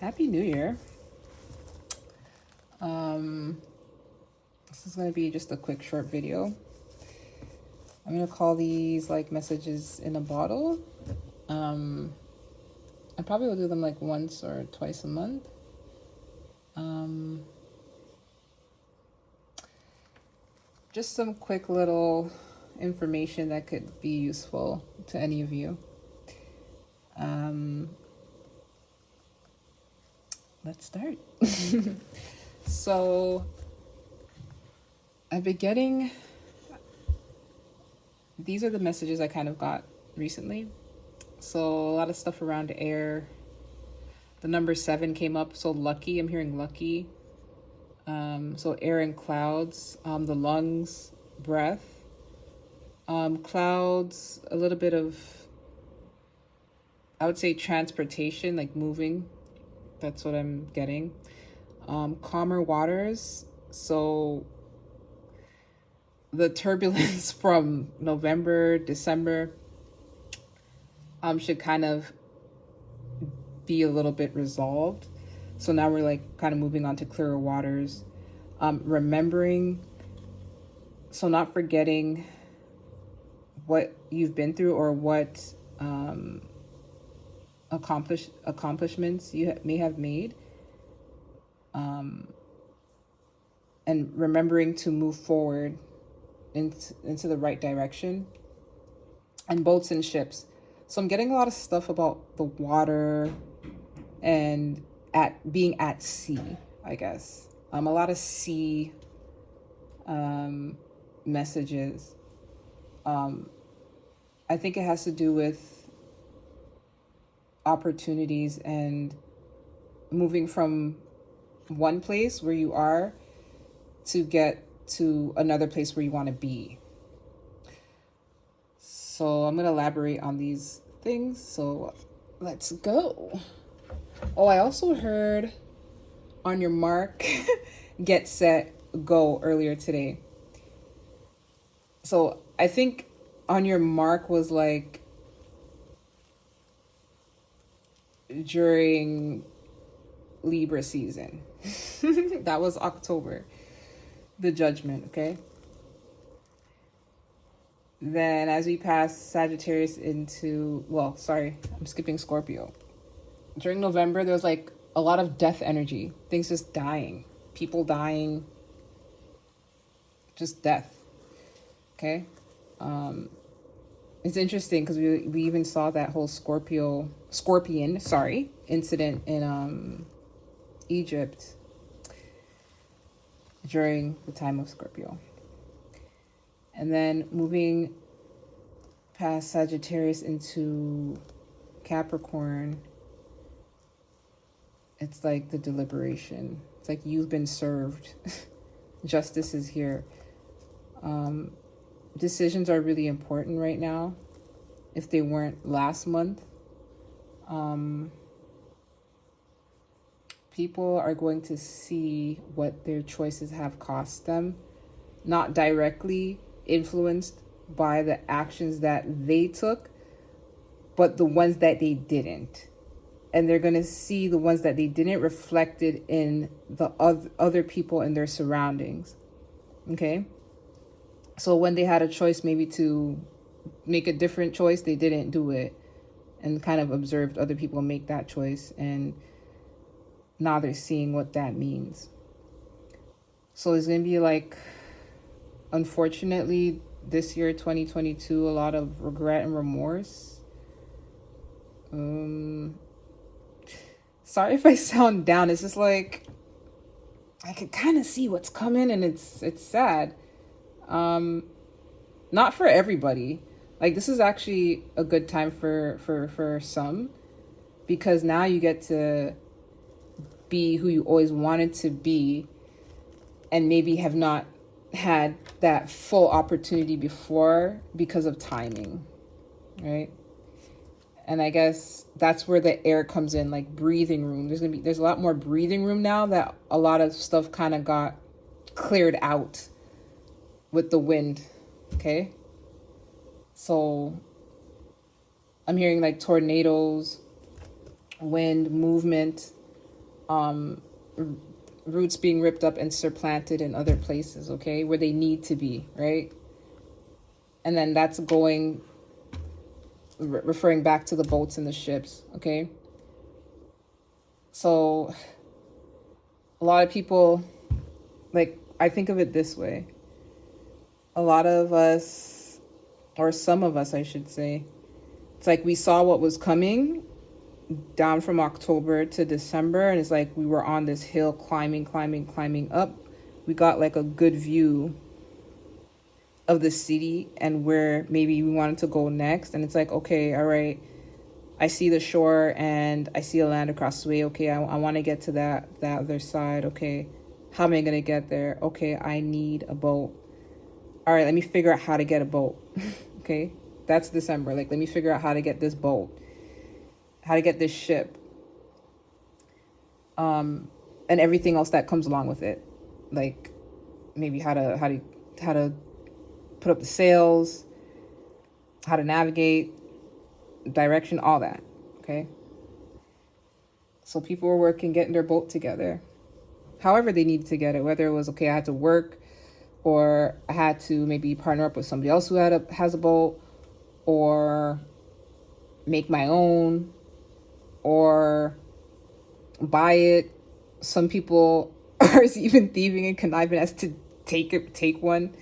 Happy New Year. Um, this is going to be just a quick short video. I'm going to call these like messages in a bottle. I probably will do them like once or twice a month. Just some quick little information that could be useful to any of you. Let's start. So I've been getting, these are the messages I kind of got recently. So a lot of stuff around air. The number 7 came up. So lucky, I'm hearing lucky. So air and clouds, the lungs, breath, clouds, a little bit of, I would say transportation, like moving. That's what I'm getting. Calmer waters. So the turbulence from November, December, should kind of be a little bit resolved. So now we're like kind of moving on to clearer waters. Remembering, so not forgetting what you've been through or what accomplishments you may have made. And remembering to move forward into the right direction. And boats and ships. So I'm getting a lot of stuff about the water and being at sea, I guess. A lot of sea messages. I think it has to do with opportunities and moving from one place where you are to get to another place where you want to be. So I'm going to elaborate on these things. So let's go. Oh, I also heard on your mark, get set, go earlier today. So I think on your mark was like during Libra season. That was October. The judgment, okay? Then as we pass Sagittarius into, I'm skipping Scorpio. During November, there was like a lot of death energy. Things just dying. People dying. Just death. Okay? It's interesting because we even saw that whole scorpion incident in Egypt during the time of Scorpio. And then moving past Sagittarius into Capricorn, it's like the deliberation. It's like you've been served. Justice is here. Decisions are really important right now. If they weren't last month, people are going to see what their choices have cost them, not directly influenced by the actions that they took, but the ones that they didn't. And they're going to see the ones that they didn't reflected in the other people in their surroundings. Okay? So when they had a choice maybe to make a different choice, they didn't do it, and kind of observed other people make that choice, and now they're seeing what that means. So it's going to be like, unfortunately, this year, 2022, a lot of regret and remorse. Sorry if I sound down. It's just like, I can kind of see what's coming, and it's sad. Not for everybody. Like, this is actually a good time for some, because now you get to be who you always wanted to be, and maybe have not had that full opportunity before because of timing, right? And I guess that's where the air comes in, like breathing room. There's a lot more breathing room now that a lot of stuff kind of got cleared out with the wind, okay? So I'm hearing like tornadoes, wind, movement, roots being ripped up and supplanted in other places, okay, where they need to be, right? And then that's going, referring back to the boats and the ships, okay? So a lot of people, like, I think of it this way. A lot of us, or some of us, I should say, it's like we saw what was coming down from October to December, and it's like we were on this hill climbing up. We got like a good view of the city and where maybe we wanted to go next, and it's like, okay, all right, I see the shore and I see a land across the way. Okay, I want to get to that other side. Okay, how am I gonna get there? Okay, I need a boat. All right, let me figure out how to get a boat. Okay, that's December. Like, let me figure out how to get this boat, how to get this ship, and everything else that comes along with it, like maybe how to put up the sails, how to navigate, direction, all that. Okay, so people were working, getting their boat together, however they needed to get it. Whether it was, okay, I had to work, or I had to maybe partner up with somebody else who has a boat, or make my own, or buy it. Some people are even thieving and conniving as to take one.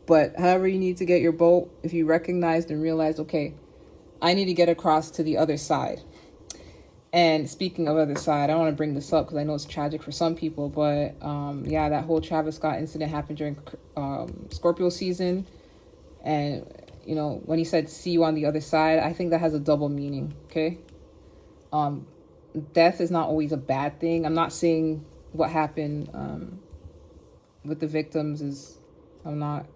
But however you need to get your boat, if you recognized and realized, okay, I need to get across to the other side. And speaking of other side, I don't want to bring this up because I know it's tragic for some people, but yeah, that whole Travis Scott incident happened during Scorpio season. And, you know, when he said, see you on the other side, I think that has a double meaning, okay? Death is not always a bad thing. I'm not saying what happened with the victims is, I'm not,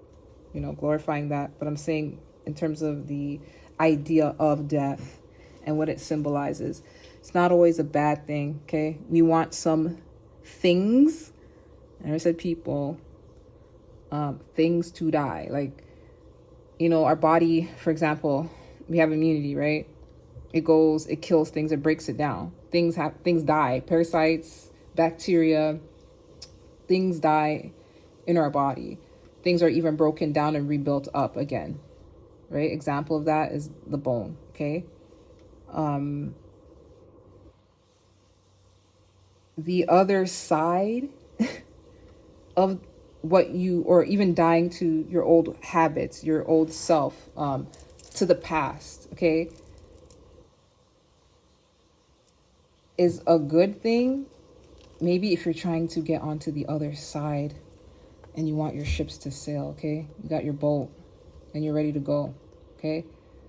you know, glorifying that, but I'm saying in terms of the idea of death and what it symbolizes, it's not always a bad thing, okay? We want some things, and I said people, things to die. Like, you know, our body, for example, we have immunity, right? It kills things, it breaks it down. Things die. Parasites, bacteria, things die in our body. Things are even broken down and rebuilt up again, right? Example of that is the bone, okay? The other side of what you, or even dying to your old habits, your old self, to the past, okay, is a good thing. Maybe if you're trying to get onto the other side and you want your ships to sail, okay, you got your boat and you're ready to go, okay?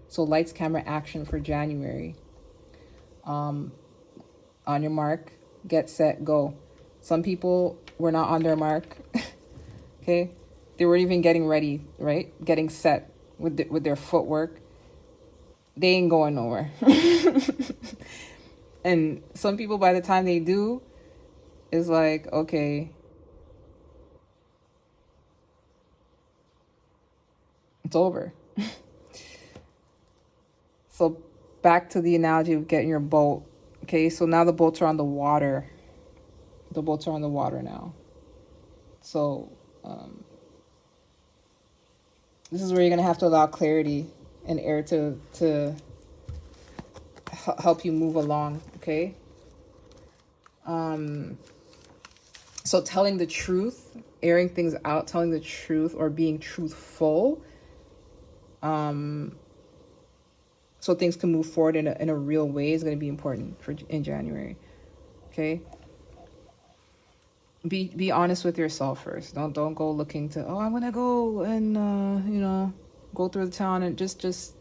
So lights, camera, action for January. On your mark, get set, go. Some people were not on their mark. Okay, they weren't even getting ready, right? Getting set with their footwork. They ain't going nowhere. And some people, by the time they do, is like, okay, it's over. So back to the analogy of getting your boat. Okay, so now the boats are on the water. The boats are on the water now. So this is where you're going to have to allow clarity and air to help you move along, okay? So telling the truth, airing things out, telling the truth, or being truthful, so things can move forward in a real way, is going to be important in January, okay? Be honest with yourself first. Don't go looking to, oh, I'm gonna go and go through the town, and just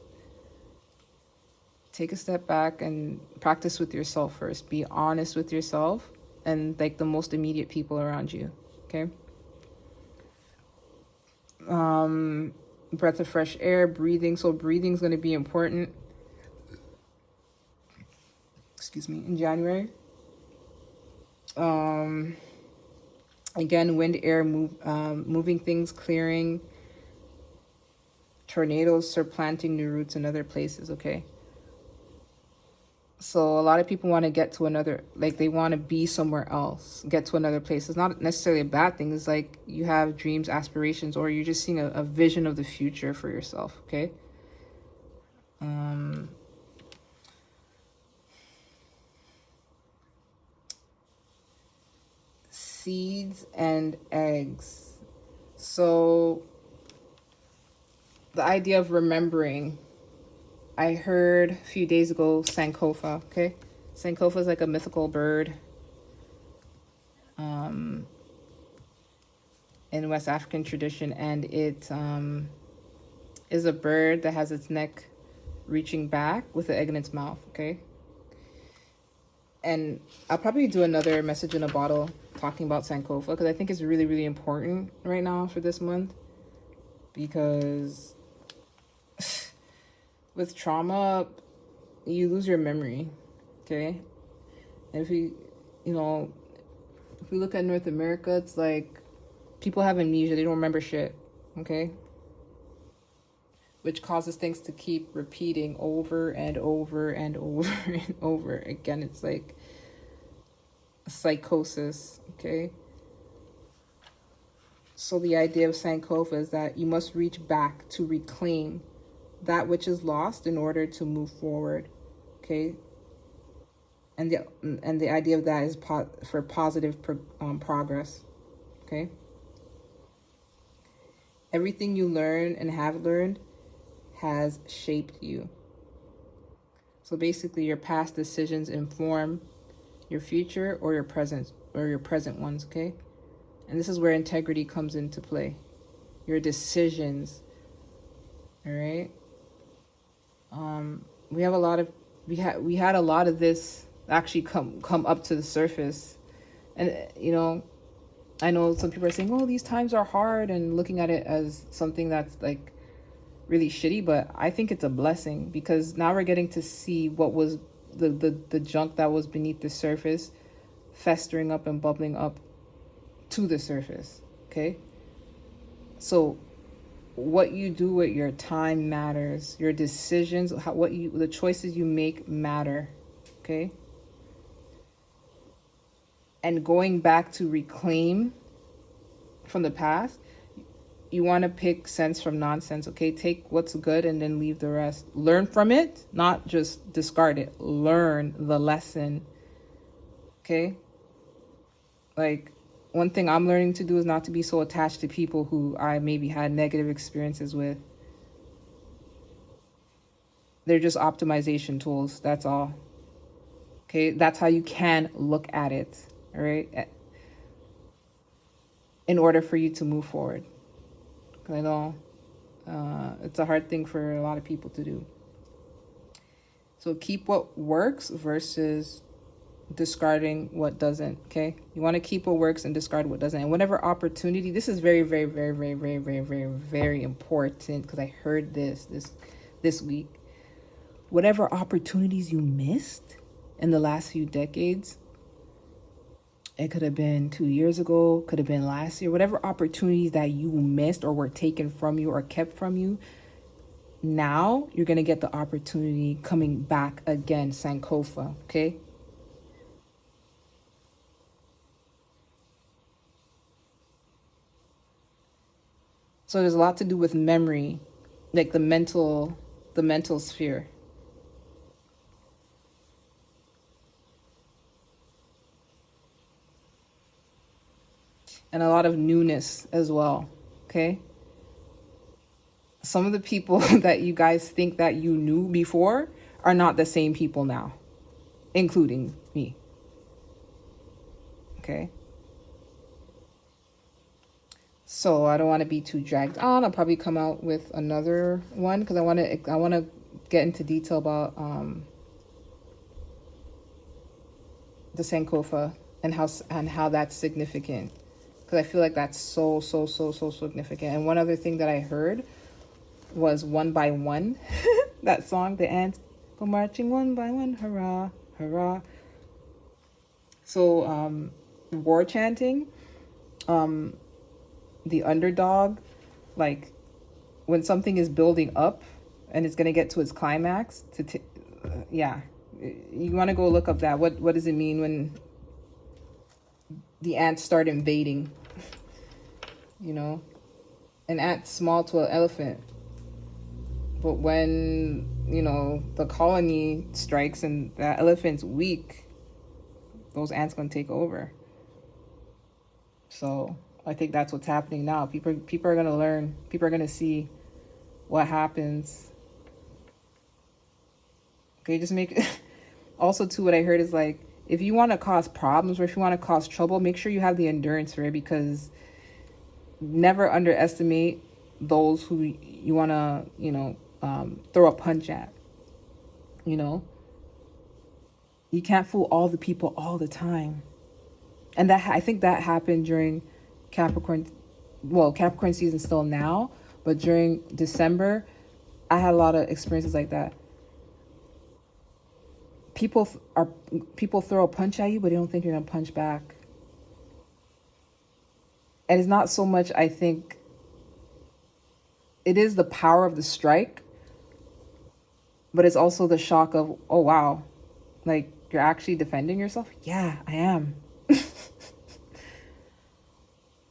take a step back and practice with yourself first. Be honest with yourself and like the most immediate people around you, okay? Breath of fresh air, breathing. So breathing is going to be important, excuse me, in January. Again, wind, air, moving things, clearing, tornadoes, supplanting new roots in other places, okay? So a lot of people want to get to another, like they want to be somewhere else, get to another place. It's not necessarily a bad thing. It's like you have dreams, aspirations, or you're just seeing a vision of the future for yourself. Okay. Um, Seeds and eggs. So the idea of remembering, I heard a few days ago Sankofa. Okay. Sankofa is like a mythical bird in West African tradition, and it is a bird that has its neck reaching back with the egg in its mouth. Okay. And I'll probably do another message in a bottle talking about Sankofa because I think it's really, really important right now for this month. Because with trauma, you lose your memory, okay? And if we look at North America, it's like people have amnesia. They don't remember shit, okay? Which causes things to keep repeating over and over and over and over again. It's like a psychosis, okay? So the idea of Sankofa is that you must reach back to reclaim that which is lost in order to move forward, okay? And the idea of that is for positive progress, okay? Everything you learn and have learned has shaped you. So basically, your past decisions inform your future or your present ones, okay? And this is where integrity comes into play. Your decisions, all right? We have a lot of we had a lot of this actually come up to the surface, and I know some people are saying, "Oh, these times are hard," and looking at it as something that's like really shitty. But I think it's a blessing because now we're getting to see what was the junk that was beneath the surface, festering up and bubbling up to the surface. Okay, so what you do with your time matters. Your decisions, the choices you make matter. Okay. And going back to reclaim from the past, you want to pick sense from nonsense. Okay. Take what's good and then leave the rest. Learn from it, not just discard it. Learn the lesson. Okay. Like, one thing I'm learning to do is not to be so attached to people who I maybe had negative experiences with. They're just optimization tools. That's all. Okay. That's how you can look at it. All right. In order for you to move forward. Because I know it's a hard thing for a lot of people to do. So keep what works versus discarding what doesn't. Okay, you want to keep what works and discard what doesn't. And whatever opportunity, this is very, very, very, very, very, very, very, very important because I heard this week. Whatever opportunities you missed in the last few decades, it could have been 2 years ago, could have been last year, whatever opportunities that you missed or were taken from you or kept from you, now you're going to get the opportunity coming back again, Sankofa, okay? So there's a lot to do with memory, like the mental sphere. And a lot of newness as well, okay? Some of the people that you guys think that you knew before are not the same people now, including me, okay? So I don't want to be too dragged on. I'll probably come out with another one because I want to get into detail about the Sankofa and how that's significant, because I feel like that's so significant. And one other thing that I heard was One by One, that song, the ants go marching one by one, hurrah, hurrah. So war chanting, the underdog, like when something is building up and it's going to get to its climax, yeah, You want to go look up that. What does it mean when the ants start invading? You know, an ant's small to an elephant. But when, the colony strikes and that elephant's weak, those ants gonna take over. So I think that's what's happening now. People are gonna learn. People are gonna see what happens. Okay, just make also too, what I heard is like, if you want to cause problems or if you want to cause trouble, make sure you have the endurance for it, because never underestimate those who you want to throw a punch at. You can't fool all the people all the time. And that, I think that happened during Capricorn season still now, but during December I had a lot of experiences like that. People throw a punch at you, but they don't think you're gonna punch back. And it's not so much, I think, it is the power of the strike, but it's also the shock of, oh wow, like, you're actually defending yourself. Yeah, I am.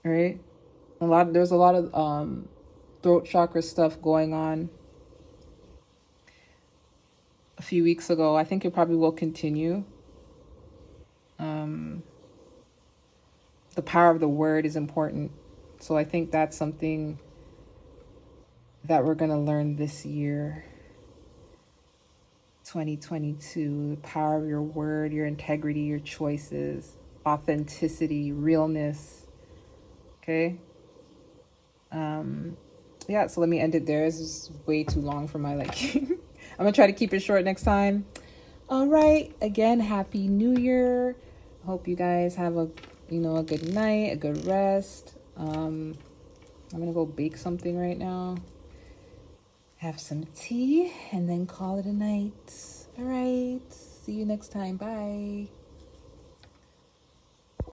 Right? There's a lot of throat chakra stuff going on a few weeks ago. I think it probably will continue. The power of the word is important. So I think that's something that we're going to learn this year, 2022. The power of your word, your integrity, your choices, authenticity, realness. Okay? Yeah, so let me end it there. This is way too long for my liking. I'm going to try to keep it short next time. All right. Again, Happy New Year. Hope you guys have a good night, a good rest. I'm going to go bake something right now. Have some tea and then call it a night. All right. See you next time. Bye.